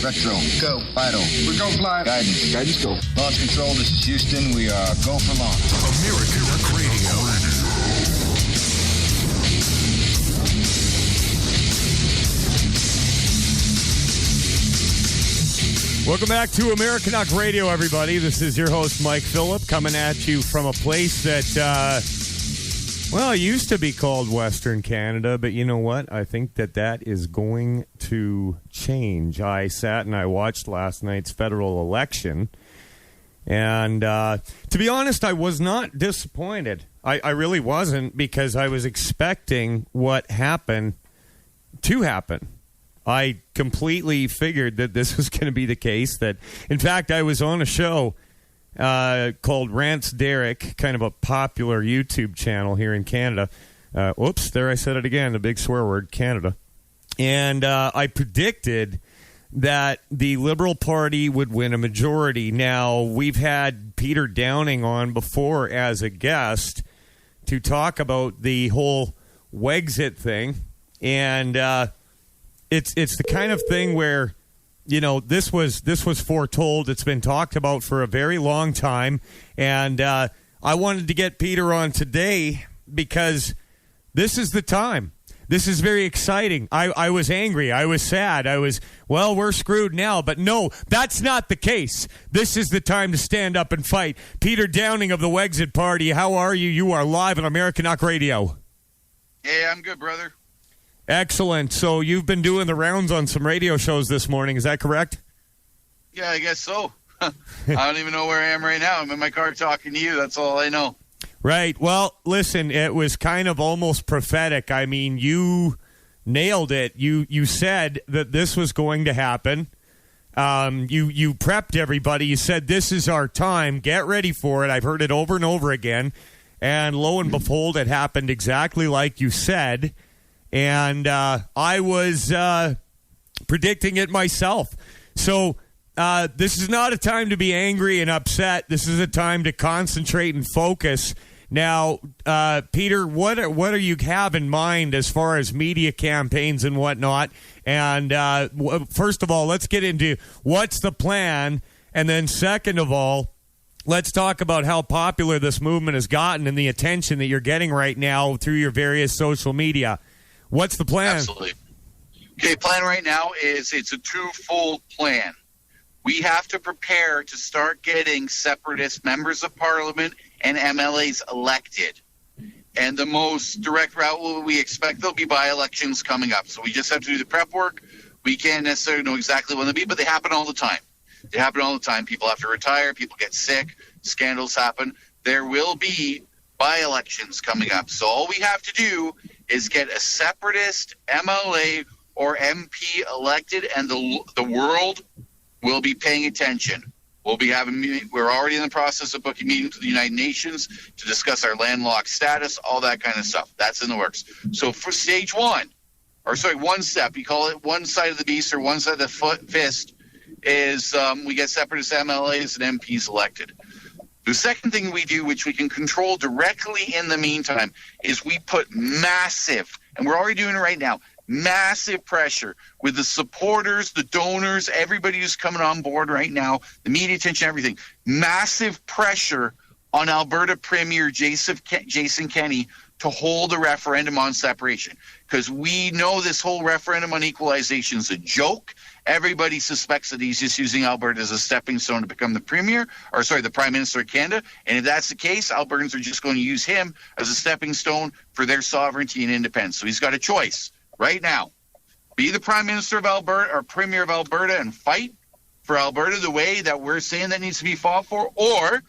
Retro. Go. Vital. We go fly. Guidance. Guidance, go. Launch control, this is Houston. We are go for launch. Americanuck Radio. Welcome back to Americanuck Radio, everybody. This is your host, Mike Phillip, coming at you from a place that, it used to be called Western Canada, but you know what? I think that is going to change. I sat and I watched last night's federal election, and to be honest, I was not disappointed. I really wasn't, because I was expecting what happened to happen. I completely figured that this was going to be the case. That, in fact, I was on a show called Rants Derek, kind of a popular YouTube channel here in Canada. There I said it again, the big swear word, Canada. And I predicted that the Liberal Party would win a majority. Now, we've had Peter Downing on before as a guest to talk about the whole Wexit thing, and It's the kind of thing where, you know, this was foretold. It's been talked about for a very long time, and I wanted to get Peter on today because this is the time. This is very exciting. I was angry. I was sad. We're screwed now. But no, that's not the case. This is the time to stand up and fight. Peter Downing of the Wexit Party, how are you? You are live on Americanuck Radio. Hey, I'm good, brother. Excellent. So you've been doing the rounds on some radio shows this morning. Is that correct? Yeah, I guess so. I don't even know where I am right now. I'm in my car talking to you. That's all I know. Right. Well, listen, it was kind of almost prophetic. I mean, you nailed it. You said that this was going to happen. You prepped everybody. You said, this is our time. Get ready for it. I've heard it over and over again. And lo and behold, it happened exactly like you said. And I was predicting it myself. So this is not a time to be angry and upset. This is a time to concentrate and focus. Now, Peter, what do you have in mind as far as media campaigns and whatnot? And first of all, let's get into what's the plan. And then second of all, let's talk about how popular this movement has gotten and the attention that you're getting right now through your various social media. What's the plan? Absolutely. Okay, plan right now is it's a twofold plan. We have to prepare to start getting separatist members of parliament and MLAs elected. And the most direct route we expect there'll be by-elections coming up. So we just have to do the prep work. We can't necessarily know exactly when they'll be, but they happen all the time. They happen all the time. People have to retire. People get sick. Scandals happen. There will be by-elections coming up. So all we have to do is get a separatist MLA or MP elected, and the world will be paying attention. We'll be we're already in the process of booking meetings with the United Nations to discuss our landlocked status, all that kind of stuff. That's in the works. So for stage one step, we call it one side of the beast or one side of the fist, is we get separatist MLAs and MPs elected. The second thing we do, which we can control directly in the meantime, is we put massive, and we're already doing it right now, massive pressure with the supporters, the donors, everybody who's coming on board right now, the media attention, everything. Massive pressure on Alberta Premier Jason Kenney to hold a referendum on separation, because we know this whole referendum on equalization is a joke. Everybody suspects that he's just using Alberta as a stepping stone to become the the Prime Minister of Canada. And if that's the case, Albertans are just going to use him as a stepping stone for their sovereignty and independence. So he's got a choice right now. Be the Prime Minister of Alberta or Premier of Alberta and fight for Alberta the way that we're saying that needs to be fought for, or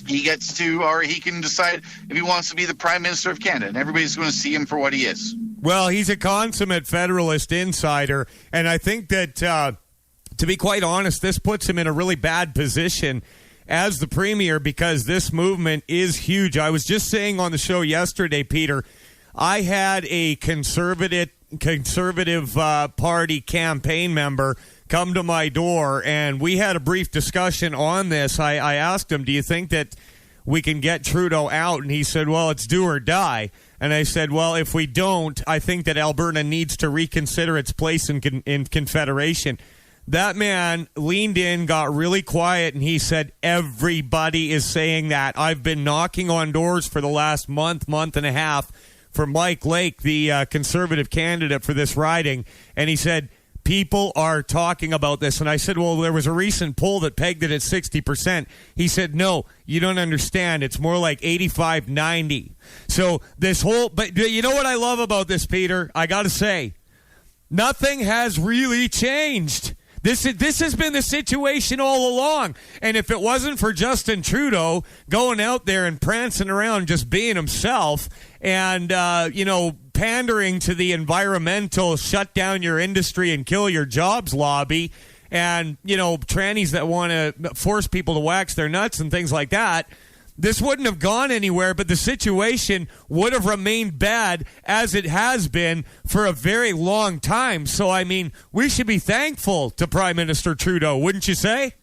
he can decide if he wants to be the Prime Minister of Canada, and everybody's going to see him for what he is. Well, he's a consummate Federalist insider, and I think that, to be quite honest, this puts him in a really bad position as the Premier, because this movement is huge. I was just saying on the show yesterday, Peter, I had a conservative party campaign member come to my door, and we had a brief discussion on this. I asked him, do you think that we can get Trudeau out? And he said, well, it's do or die. And I said, well, if we don't, I think that Alberta needs to reconsider its place in Confederation. that man leaned in, got really quiet, and he said, everybody is saying that. I've been knocking on doors for the last month and a half for Mike Lake, the conservative candidate for this riding, and he said, people are talking about this. And I said, well, there was a recent poll that pegged it at 60%. He said, no, you don't understand. It's more like 85, 90. So this whole, but you know what I love about this, Peter? I got to say, nothing has really changed. This has been the situation all along. And if it wasn't for Justin Trudeau going out there and prancing around just being himself and, pandering to the environmental shut down your industry and kill your jobs lobby and, trannies that want to force people to wax their nuts and things like that, this wouldn't have gone anywhere, but the situation would have remained bad as it has been for a very long time. So, I mean, we should be thankful to Prime Minister Trudeau, wouldn't you say?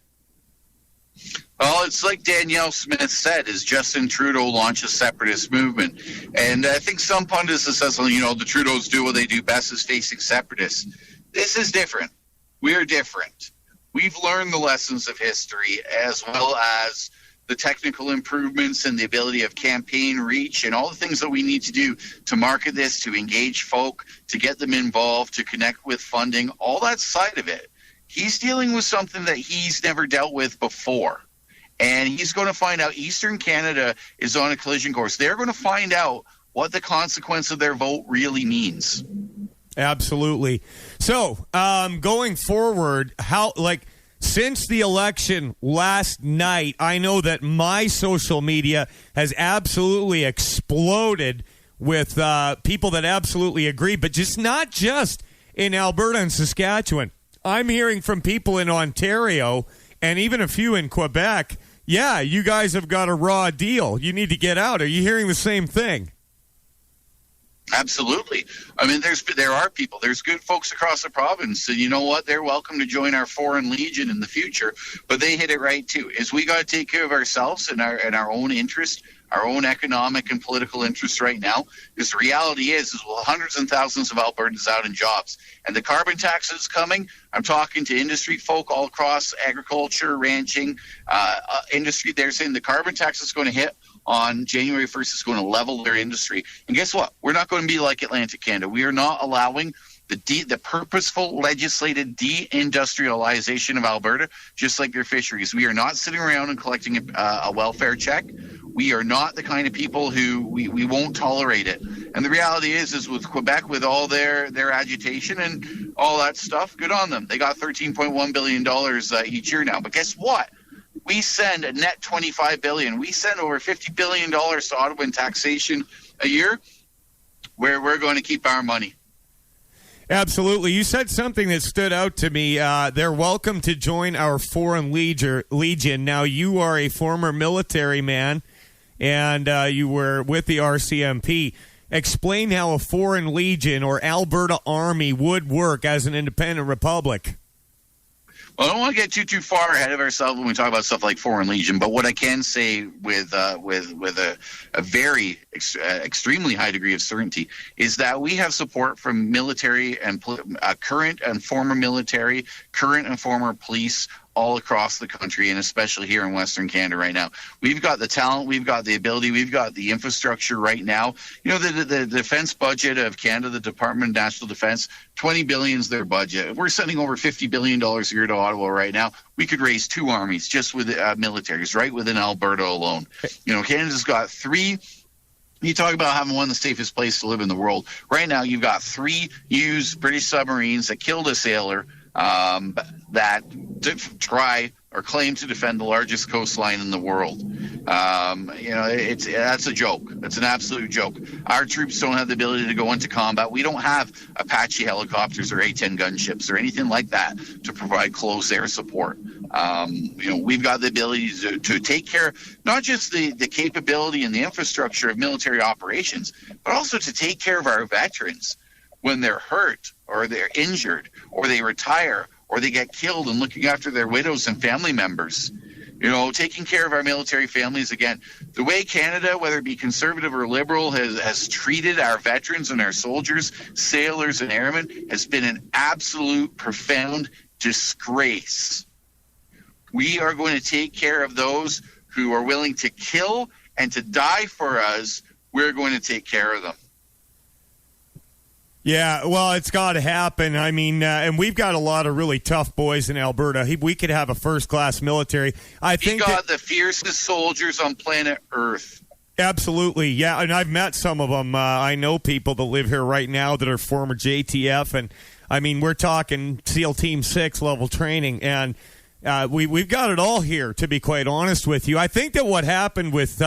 Well, it's like Danielle Smith said, is Justin Trudeau launch a separatist movement. And I think some pundits have said, the Trudeaus do what they do best is facing separatists. This is different. We're different. We've learned the lessons of history as well as the technical improvements and the ability of campaign reach and all the things that we need to do to market this, to engage folk, to get them involved, to connect with funding, all that side of it. He's dealing with something that he's never dealt with before. And he's going to find out Eastern Canada is on a collision course. They're going to find out what the consequence of their vote really means. Absolutely. So, going forward, since the election last night, I know that my social media has absolutely exploded with people that absolutely agree, but not just in Alberta and Saskatchewan. I'm hearing from people in Ontario and even a few in Quebec. Yeah, you guys have got a raw deal. You need to get out. Are you hearing the same thing? Absolutely. I mean, there are people. There's good folks across the province, and you know what? They're welcome to join our Foreign Legion in the future. But they hit it right too. Is we got to take care of ourselves and our own interest, our own economic and political interests right now. Because the reality is hundreds and thousands of Albertans out in jobs, and the carbon tax is coming. I'm talking to industry folk all across agriculture, ranching, industry. They're saying the carbon tax is going to hit on January 1st. Is going to level their industry. And guess what? We're not going to be like Atlantic Canada. We are not allowing the purposeful legislated deindustrialization of Alberta, just like their fisheries. We are not sitting around and collecting a welfare check. We are not the kind of people who we won't tolerate it. And the reality is with Quebec, with all their agitation and all that stuff, good on them. They got $13.1 billion each year now. But guess what? We send a net $25 billion. We send over $50 billion to Ottawa in taxation a year, where we're going to keep our money. Absolutely. You said something that stood out to me. They're welcome to join our Foreign Legion. Now, you are a former military man, and you were with the RCMP. Explain how a Foreign Legion or Alberta Army would work as an independent republic. Well, I don't want to get too far ahead of ourselves when we talk about stuff like Foreign Legion, but what I can say with a very extremely high degree of certainty is that we have support from military and current and former military, current and former police all across the country, and especially here in Western Canada right now. We've got the talent, we've got the ability, we've got the infrastructure right now. You know, the defense budget of Canada, the Department of National Defense, $20 billion is their budget. We're sending over $50 billion a year to Ottawa right now. We could raise two armies just with militaries, right, within Alberta alone. You know, Canada's got three. You talk about having one of the safest places to live in the world. Right now, you've got three used British submarines that killed a sailor that try or claim to defend the largest coastline in the world. That's a joke. It's an absolute joke. Our troops don't have the ability to go into combat. We don't have Apache helicopters or A-10 gunships or anything like that to provide close air support. We've got the ability to take care of not just the capability and the infrastructure of military operations, but also to take care of our veterans when they're hurt or they're injured or they retire or they get killed, and looking after their widows and family members. You know, taking care of our military families. Again, the way Canada, whether it be conservative or liberal, has treated our veterans and our soldiers, sailors and airmen, has been an absolute profound disgrace. We are going to take care of those who are willing to kill and to die for us. We're going to take care of them. Yeah, well, it's got to happen. I mean, and we've got a lot of really tough boys in Alberta. We could have a first-class military. I think we got the fiercest soldiers on planet Earth. Absolutely, yeah, and I've met some of them. I know people that live here right now that are former JTF, and I mean, we're talking SEAL Team 6 level training, and we've got it all here, to be quite honest with you. I think that what happened with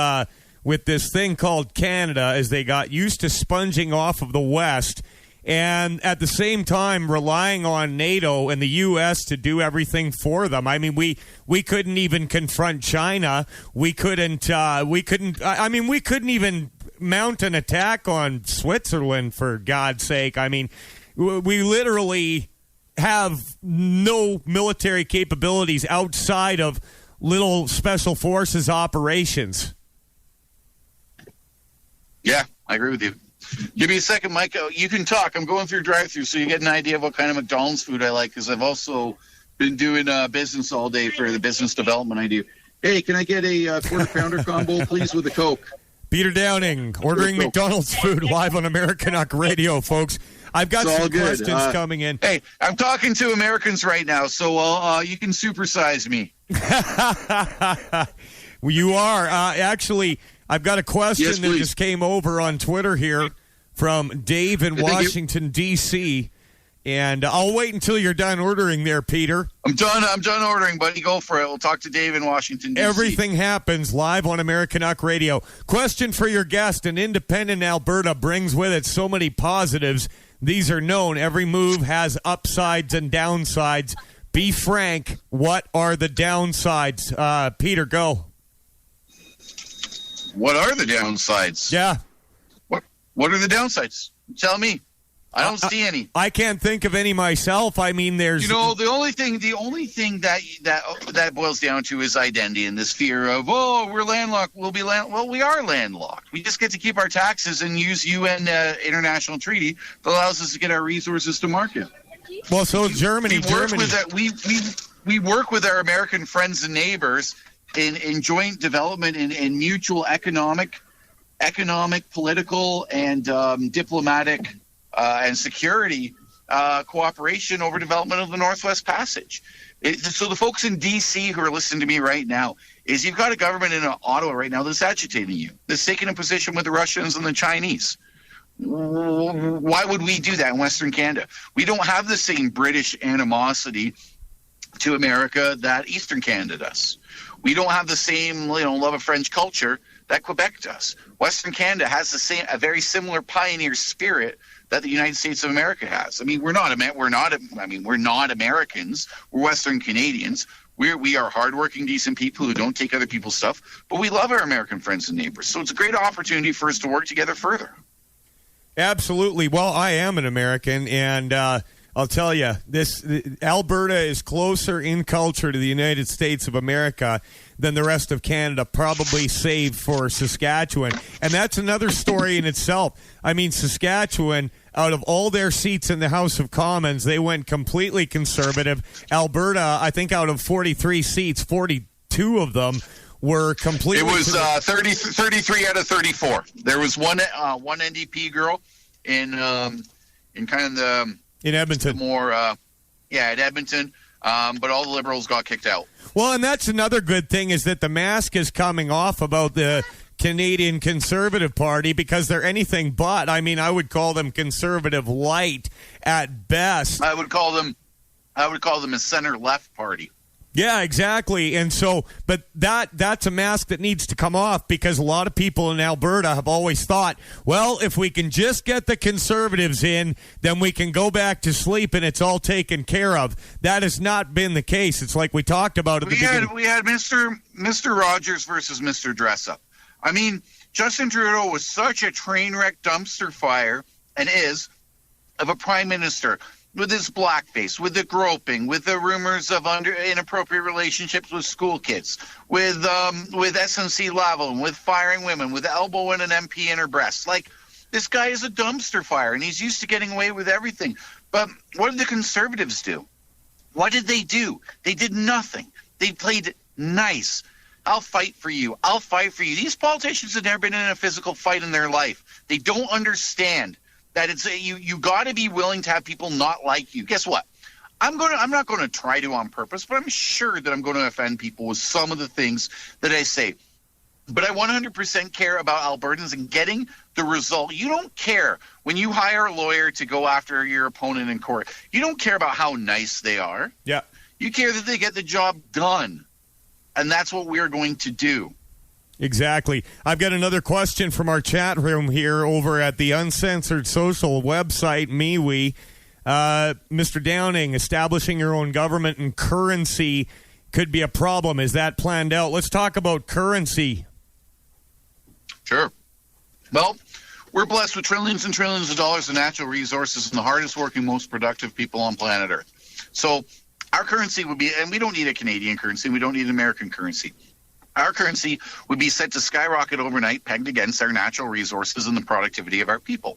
this thing called Canada is they got used to sponging off of the West, and at the same time relying on NATO and the U.S. to do everything for them. I mean, we couldn't even confront China. We couldn't even mount an attack on Switzerland, for God's sake. I mean, we literally have no military capabilities outside of little special forces operations. Yeah, I agree with you. Give me a second, Mike. You can talk. I'm going through drive-thru, so you get an idea of what kind of McDonald's food I like, because I've also been doing business all day for the business development I do. Hey, can I get a quarter-pounder combo, please, with a Coke? Peter Downing, ordering McDonald's food live on Americanuck Radio, folks. I've got some questions coming in. Hey, I'm talking to Americans right now, so you can supersize me. Well, you are. Actually, I've got a question that just came over on Twitter here from Dave in Washington, D.C., and I'll wait until you're done ordering there, Peter. I'm done ordering, buddy. Go for it. We'll talk to Dave in Washington, D.C. Everything happens live on Americanuck Radio. Question for your guest. An independent Alberta brings with it so many positives. These are known. Every move has upsides and downsides. Be frank. What are the downsides? Peter, go. What are the downsides? Yeah. What are the downsides? Tell me. I don't see any. I can't think of any myself. I mean, there's the only thing that boils down to is identity and this fear of we're landlocked. Well, we are landlocked. We just get to keep our taxes and use UN international treaty that allows us to get our resources to market. Well, so Germany. We work with our American friends and neighbors in joint development and mutual economic, political, and diplomatic and security cooperation over development of the Northwest Passage. So the folks in D.C. who are listening to me right now, is you've got a government in Ottawa right now that's agitating you, that's taking a position with the Russians and the Chinese. Why would we do that in Western Canada? We don't have the same British animosity to America that Eastern Canada does. We don't have the same, love of French culture that Quebec does. Western Canada has a very similar pioneer spirit that the United States of America has. I mean, we're not Americans. We're Western Canadians. We are hardworking, decent people who don't take other people's stuff, but we love our American friends and neighbors. So it's a great opportunity for us to work together further. Absolutely. Well, I am an American, and I'll tell you, Alberta is closer in culture to the United States of America than the rest of Canada, probably save for Saskatchewan. And that's another story in itself. I mean, Saskatchewan, out of all their seats in the House of Commons, they went completely conservative. Alberta, I think out of 43 seats, 42 of them were completely... It was 33 out of 34. There was one NDP girl in kind of the... In Edmonton. At Edmonton. But all the Liberals got kicked out. Well, and that's another good thing is that the mask is coming off about the Canadian Conservative Party because they're anything but. I mean, I would call them conservative light at best. I would call them a center-left party. Yeah, exactly. And so, but that's a mask that needs to come off because a lot of people in Alberta have always thought, well, if we can just get the Conservatives in, then we can go back to sleep and it's all taken care of. That has not been the case. It's like we talked about at the beginning. We had Mr. Rogers versus Mr. Dressup. I mean, Justin Trudeau was such a train wreck dumpster fire, and is, of a prime minister, with his blackface, with the groping, with the rumors of inappropriate relationships with school kids, with SNC Lavalin, with firing women, with elbowing an MP in her breast. Like, this guy is a dumpster fire, and he's used to getting away with everything. But what did the Conservatives do? What did they do? They did nothing. They played nice. I'll fight for you. I'll fight for you. These politicians have never been in a physical fight in their life. They don't understand that it's you got to be willing to have people not like you. Guess what? I'm not going to try to on purpose, but I'm sure that I'm going to offend people with some of the things that I say. But I 100% care about Albertans and getting the result. You don't care when you hire a lawyer to go after your opponent in court. You don't care about how nice they are. Yeah. You care that they get the job done. And that's what we're going to do. Exactly. I've got another question from our chat room here over at the Uncensored Social website, MeWe. Mr. Downing, establishing your own government and currency could be a problem. Is that planned out? Let's talk about currency. Sure. Well, we're blessed with trillions and trillions of dollars of natural resources and the hardest working, most productive people on planet Earth. So our currency would be, and we don't need a Canadian currency, we don't need an American currency. Our currency would be set to skyrocket overnight, pegged against our natural resources and the productivity of our people.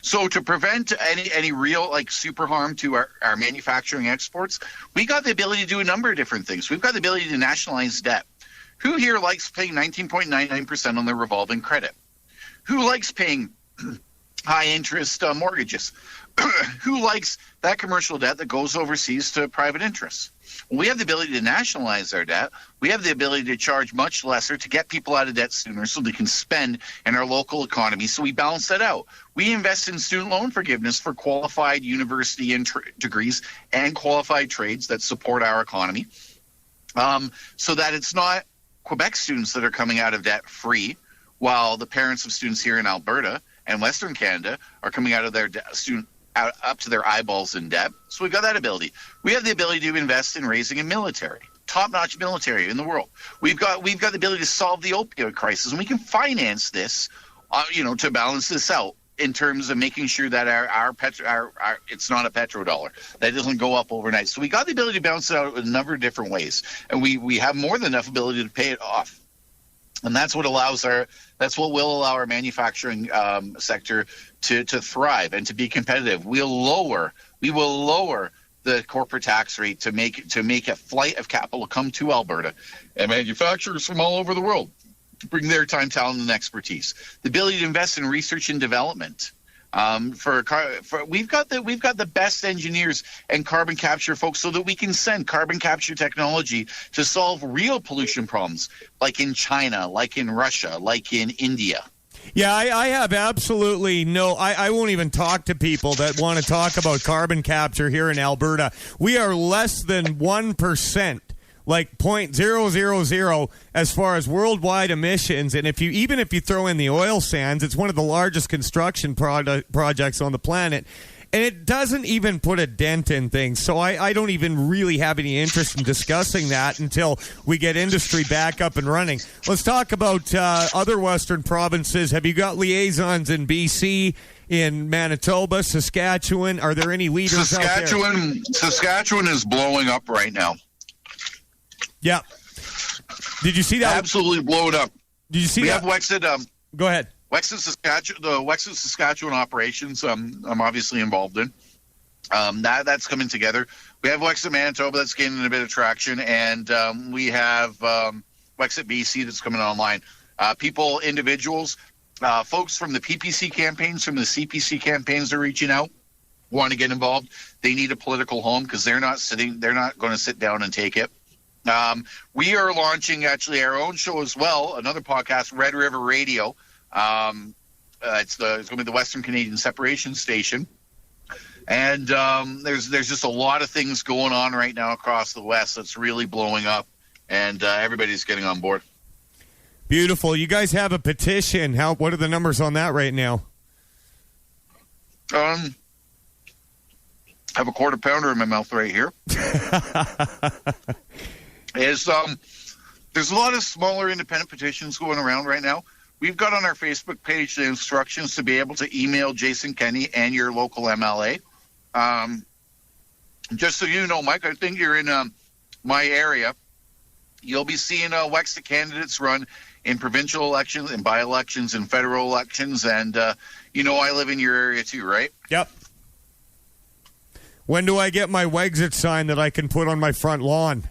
So to prevent any real super harm to our manufacturing exports, we got the ability to do a number of different things. We've got the ability to nationalize debt. Who here likes paying 19.99% on their revolving credit? Who likes paying high interest mortgages? Who likes that commercial debt that goes overseas to private interests? Well, we have the ability to nationalize our debt. We have the ability to charge much lesser to get people out of debt sooner so they can spend in our local economy. So we balance that out. We invest in student loan forgiveness for qualified university degrees and qualified trades that support our economy, so that it's not Quebec students that are coming out of debt free, while the parents of students here in Alberta and Western Canada are coming out of their up to their eyeballs in debt. So we've got that ability. We have the ability to invest in raising a military, top-notch military in the world. We've got the ability to solve the opioid crisis, and we can finance this, to balance this out in terms of making sure that our it's not a petrodollar, that it doesn't go up overnight. So we got the ability to balance it out in a number of different ways, and we have more than enough ability to pay it off. And that's what will allow our manufacturing sector to thrive and to be competitive. We will lower the corporate tax rate to make a flight of capital come to Alberta, and manufacturers from all over the world bring their time, talent, and expertise. The ability to invest in research and development. We've got the best engineers and carbon capture folks, so that we can send carbon capture technology to solve real pollution problems, like in China, like in Russia, like in India. Yeah, I have absolutely I won't even talk to people that want to talk about carbon capture here in Alberta. We are less than 1%. Like 0.000 as far as worldwide emissions, and if you throw in the oil sands, it's one of the largest construction projects on the planet, and it doesn't even put a dent in things. So I don't even really have any interest in discussing that until we get industry back up and running. Let's talk about other Western provinces. Have you got liaisons in BC, in Manitoba, Saskatchewan? Are there any leaders out there? Saskatchewan is blowing up right now. Yeah. Did you see that? Absolutely blow it up. Did you see that? We have Wexit. Go ahead. Wexit, Saskatchewan. The Wexit, Saskatchewan operations. I'm obviously involved in. That's coming together. We have Wexit, Manitoba, that's gaining a bit of traction, and we have Wexit, BC, that's coming online. Individuals, folks from the PPC campaigns, from the CPC campaigns are reaching out, want to get involved. They need a political home because they're not going to sit down and take it. We are launching actually our own show as well, another podcast, Red River Radio. It's going to be the Western Canadian Separation Station, and there's just a lot of things going on right now across the West that's really blowing up, and everybody's getting on board. Beautiful. You guys have a petition. What are the numbers on that right now? I have a quarter pounder in my mouth right here. There's a lot of smaller independent petitions going around right now. We've got on our Facebook page the instructions to be able to email Jason Kenney and your local MLA. Just so you know, Mike, I think you're in my area. You'll be seeing Wexit candidates run in provincial elections, in by-elections, and federal elections. And, I live in your area too, right? Yep. When do I get my Wexit sign that I can put on my front lawn?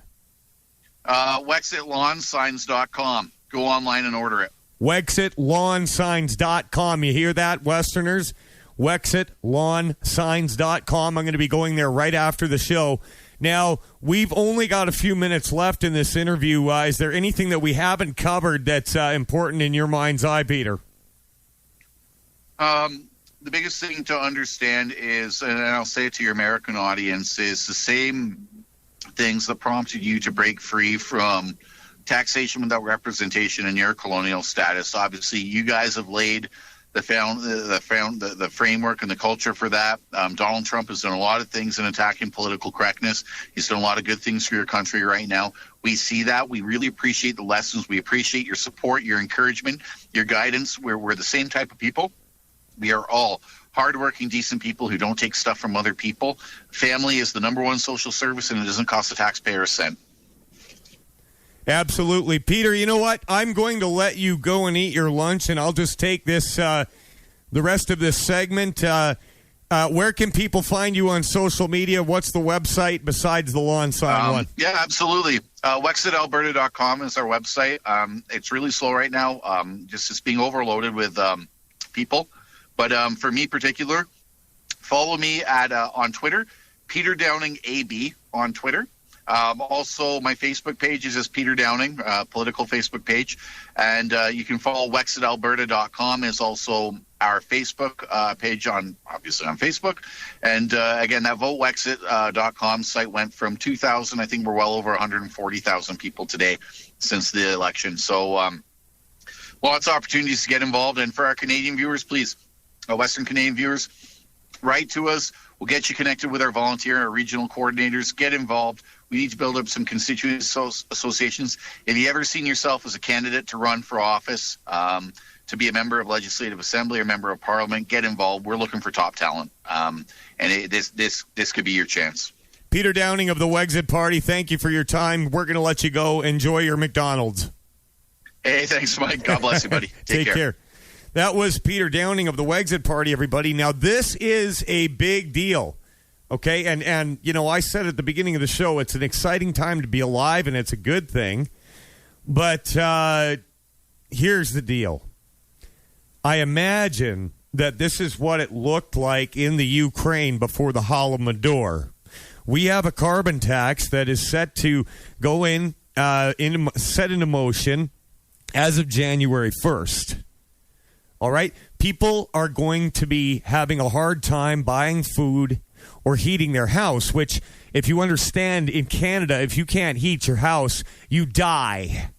WexitLawnSigns.com. Go online and order it. WexitLawnSigns.com. You hear that, Westerners? WexitLawnSigns.com. I'm going to be going there right after the show. Now, we've only got a few minutes left in this interview. Is there anything that we haven't covered that's important in your mind's eye, Peter? The biggest thing to understand is, and I'll say it to your American audience, is the same things that prompted you to break free from taxation without representation in your colonial status. Obviously, you guys have laid the framework and the culture for that. Donald Trump has done a lot of things in attacking political correctness. He's done a lot of good things for your country right now. We see that. We really appreciate the lessons. We appreciate your support, your encouragement, your guidance. We're the same type of people. We are all hardworking, decent people who don't take stuff from other people. Family is the number one social service, and it doesn't cost the taxpayer a cent. Absolutely. Peter, you know what? I'm going to let you go and eat your lunch, and I'll just take this, the rest of this segment. Where can people find you on social media? What's the website besides the lawn sign one? Yeah, absolutely. WexitAlberta.com is our website. It's really slow right now. It's being overloaded with people. But for me particular, follow me at on Twitter, Peter Downing AB on Twitter. Also, my Facebook page is just Peter Downing, political Facebook page. And you can follow WexitAlberta.com is also our Facebook page obviously on Facebook. And again, that VoteWexit.com site went from 2,000. I think we're well over 140,000 people today since the election. So lots of opportunities to get involved. And for our Canadian viewers, please, Western Canadian viewers, write to us. We'll get you connected with our volunteer, our regional coordinators. Get involved. We need to build up some constituent associations. If you ever seen yourself as a candidate to run for office, to be a member of Legislative Assembly or member of Parliament, get involved. We're looking for top talent, this could be your chance. Peter Downing of the Wexit Party, thank you for your time. We're going to let you go. Enjoy your McDonald's. Hey, thanks, Mike. God bless you, buddy. Take care. That was Peter Downing of the Wexit Party, everybody. Now, this is a big deal, okay? And you know, I said at the beginning of the show, it's an exciting time to be alive, and it's a good thing. But here's the deal. I imagine that this is what it looked like in the Ukraine before the Holodomor. We have a carbon tax that is set to go set into motion as of January 1st. All right? People are going to be having a hard time buying food or heating their house, which, if you understand, in Canada, if you can't heat your house, you die.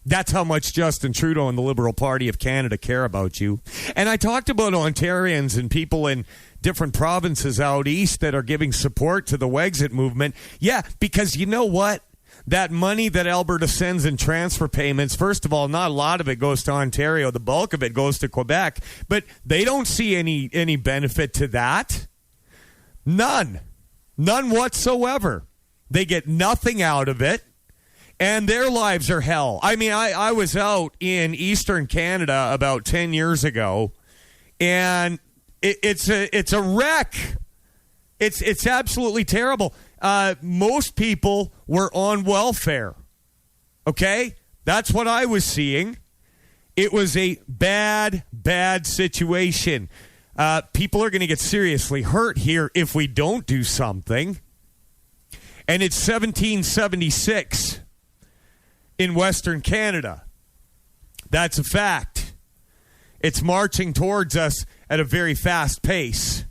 That's how much Justin Trudeau and the Liberal Party of Canada care about you. And I talked about Ontarians and people in different provinces out east that are giving support to the Wexit movement. Yeah, because you know what? That money that Alberta sends in transfer payments, first of all, not a lot of it goes to Ontario. The bulk of it goes to Quebec. But they don't see any benefit to that. None. None whatsoever. They get nothing out of it. And their lives are hell. I mean, I was out in Eastern Canada about 10 years ago, and it's a wreck. It's absolutely terrible. Most people were on welfare. Okay? That's what I was seeing. It was a bad, bad situation. People are going to get seriously hurt here if we don't do something. And it's 1776 in Western Canada. That's a fact. It's marching towards us at a very fast pace.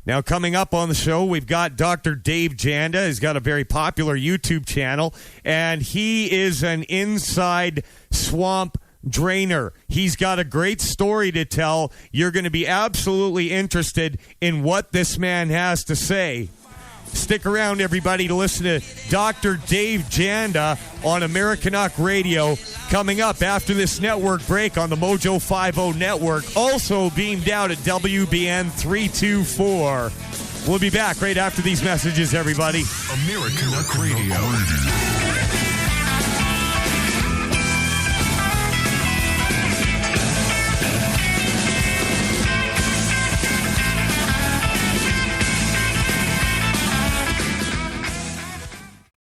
Now, coming up on the show, we've got Dr. Dave Janda. He's got a very popular YouTube channel, and he is an inside swamp drainer. He's got a great story to tell. You're going to be absolutely interested in what this man has to say. Stick around, everybody, to listen to Dr. Dave Janda on Americanuck Radio coming up after this network break on the Mojo 50 network, also beamed out at WBN 324. We'll be back right after these messages, everybody. Americanuck Radio.